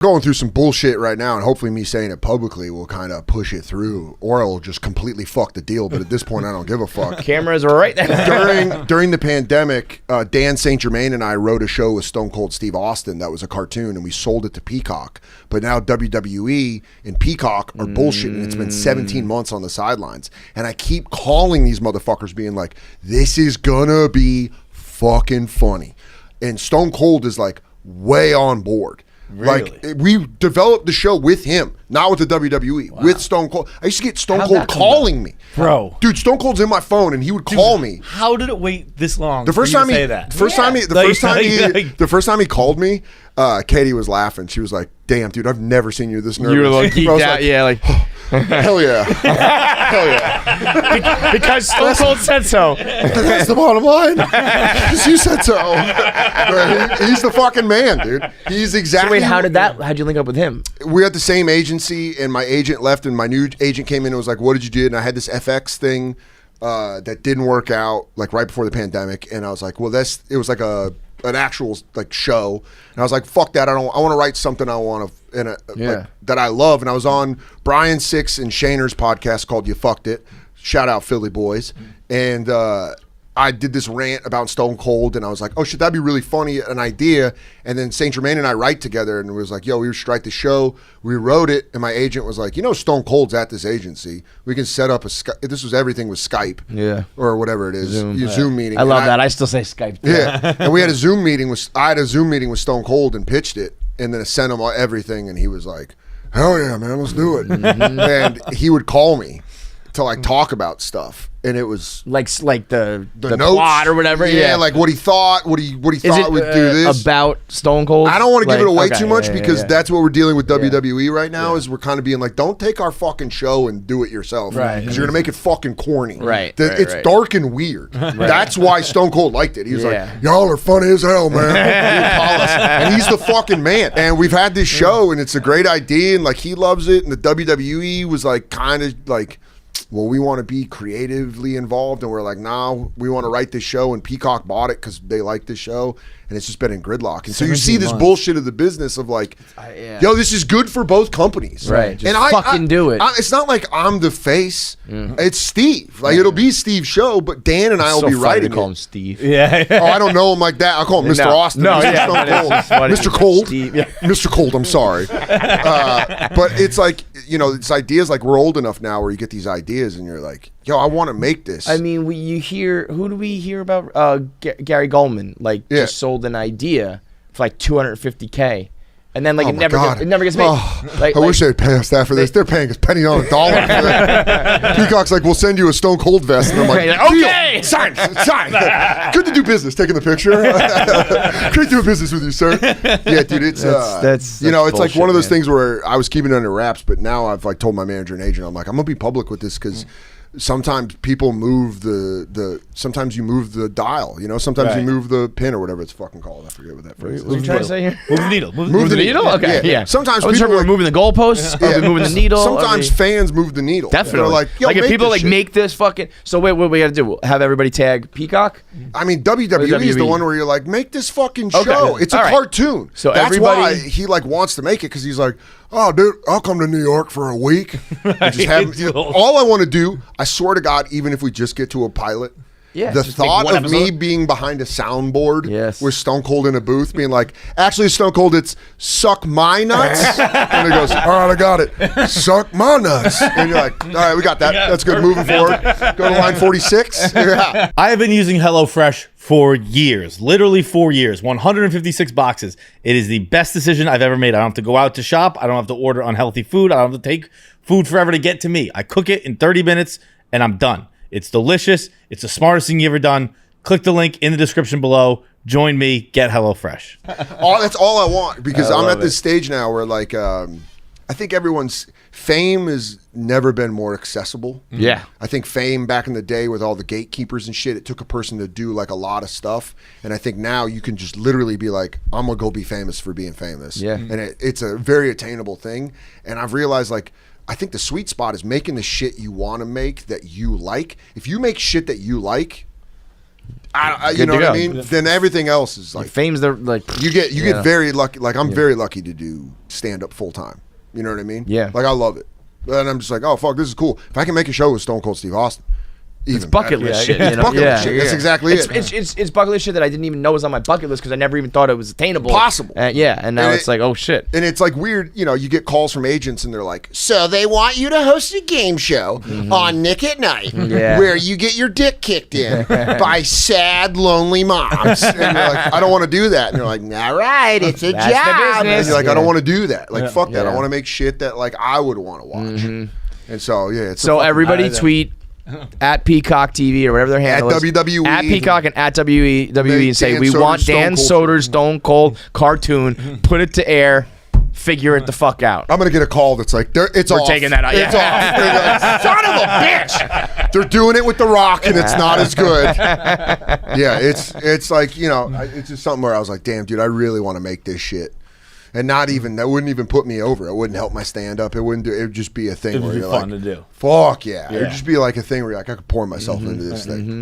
going through some bullshit right now, and hopefully me saying it publicly will kind of push it through, or it'll just completely fuck the deal. But at this point, I don't give a fuck. Cameras are right there. During the pandemic, Dan St. Germain and I wrote a show with Stone Cold Steve Austin that was a cartoon, and we sold it to Peacock. But now WWE and Peacock are bullshitting. It's been 17 months on the sidelines, and I keep calling these motherfuckers, being like, "This is gonna be fucking funny," and Stone Cold is like way on board. Really? Like, we developed the show with him, not with the WWE, with Stone Cold. I used to get Stone Cold calling me. Bro. Dude, Stone Cold's in my phone, and he would call me. How did it wait this long The first time he, say that? the first time he called me, Katie was laughing. She was like, "Damn, dude, I've never seen you this nervous." You were like geeked out, yeah, like hell yeah, hell yeah, because Stone Cold said so. That's the bottom line. Because you said so. He's the fucking man, dude. He's exactly. So wait, how'd you link up with him? We're at the same agency, and my agent left, and my new agent came in and was like, "What did you do?" And I had this FX thing that didn't work out, like right before the pandemic, and I was like, "Well, it was like an actual like show," and I was like, "Fuck that! I want to write something I want to like, that I love." And I was on Brian Six and Shaner's podcast called "You Fucked It." Shout out Philly boys, and I did this rant about Stone Cold, and I was like, "Oh shit, that'd be really funny, an idea." And then St. Germain and I write together, and it was like, "Yo, we should write the show." We wrote it, and my agent was like, Stone Cold's at this agency. We can set up a Skype. This was everything with Skype, or whatever it is, Zoom meeting. I love that. I still say Skype. Yeah, and we had a Zoom meeting I had a Zoom meeting with Stone Cold and pitched it, and then I sent him everything, and he was like, "Hell yeah, man, let's do it." And he would call me to like talk about stuff, and it was like the notes, plot or whatever. Yeah, like what he thought, what he thought would do this about Stone Cold. I don't want to give it away too much because that's what we're dealing with WWE right now. Is we're kind of being like, don't take our fucking show and do it yourself, right? Because you're gonna make it fucking corny, right? It's dark and weird. That's why Stone Cold liked it. He was like, "Y'all are funny as hell, man." And he's the fucking man. And we've had this show, and it's a great idea, and like he loves it, and the WWE was like kind of like, well, we want to be creatively involved, and we're like, nah, we want to write this show, and Peacock bought it because they like this show, and it's just been in gridlock. And so you see this bullshit of the business of like, yo, this is good for both companies, right? Just and fucking do it. It's not like I'm the face; it's Steve. Like it'll be Steve's show, but Dan and I will be writing. Call him Steve. Yeah. Oh, I don't know him like that. I call him Mr. Austin. No, Mr. Cold. Mr. Cold. I'm sorry, but it's like it's ideas. Like we're old enough now where you get these ideas, and you're like, yo, I want to make this. I mean, who do we hear about? Gary Goldman, just sold an idea for like $250K, and then it never gets made. I wish they'd pay us that for this. They're paying us penny on a dollar for that. Peacock's like, we'll send you a Stone Cold vest, and I'm like, okay, sign. Good to do business. Taking the picture. Great doing business with you, sir. Yeah, dude, it's it's like one of those things where I was keeping it under wraps, but now I've like told my manager and agent, I'm like, I'm gonna be public with this because sometimes people move sometimes you move the dial, sometimes you move the pin or whatever it's fucking called. I forget what that phrase is. What are you trying to say here? Move the needle. Move the needle? Okay. Yeah. Sometimes people are moving the goalposts, moving the needle. Sometimes fans move the needle. Definitely. They're like, yo, if people make this fucking. So wait, what we got to do? Have everybody tag Peacock? I mean, WWE is the one where you're like, make this fucking show. It's a cartoon. So that's why he like wants to make it, because he's like, oh, dude, I'll come to New York for a week. And just have, all I want to do, I swear to God, even if we just get to a pilot, the thought of me being behind a soundboard with Stone Cold in a booth being like, actually, Stone Cold, it's suck my nuts. And he goes, all right, I got it. Suck my nuts. And you're like, all right, we got that. That's good. Moving forward. Go to line 46. Yeah. I have been using HelloFresh for years, literally 4 years, 156 boxes. It is the best decision I've ever made. I don't have to go out to shop. I don't have to order unhealthy food. I don't have to take food forever to get to me. I cook it in 30 minutes and I'm done. It's delicious. It's the smartest thing you've ever done. Click the link in the description below. Join me. Get HelloFresh. That's all I want, because I'm at this stage now where like I think everyone's fame has never been more accessible. Yeah. I think fame back in the day with all the gatekeepers and shit, it took a person to do like a lot of stuff. And I think now you can just literally be like, I'm going to go be famous for being famous. Yeah. And it's a very attainable thing. And I've realized like, I think the sweet spot is making the shit you want to make that you like. If you make shit that you like, you know what I mean? Then everything else is like fame's the like you get very lucky. Like I'm very lucky to do stand up full time. You know what I mean? Yeah. Like I love it, and I'm just like, oh fuck, this is cool. If I can make a show with Stone Cold Steve Austin. It's bucket list shit. It's bucket list shit. That's exactly it. It's bucket list shit that I didn't even know was on my bucket list because I never even thought it was attainable. Possible. And now it's like, oh shit. And it's like weird, you know, you get calls from agents and they're like, so they want you to host a game show on Nick at Night where you get your dick kicked in by sad, lonely moms. And you're like, I don't want to do that. And you're like, all right, it's a job. And you're like, I don't want to do that. Like, fuck that. I want to make shit that like I would want to watch. And so, yeah. It's so everybody tweet at Peacock TV or whatever their handle is. At WWE. At Peacock and at WWE and say, we want Dan Soder's Stone Cold cartoon. Put it to air. Figure it the fuck out. I'm going to get a call that's like, we're taking that out. It's off. Son of a bitch. They're doing it with The Rock and it's not as good. Yeah, it's like, you know, it's just something where I was like, damn, dude, I really want to make this shit. And that wouldn't even put me over. It wouldn't help my stand up. It would just be a thing where you're like, fun to do. Fuck yeah. It would just be like a thing where you're like, I could pour myself into this thing.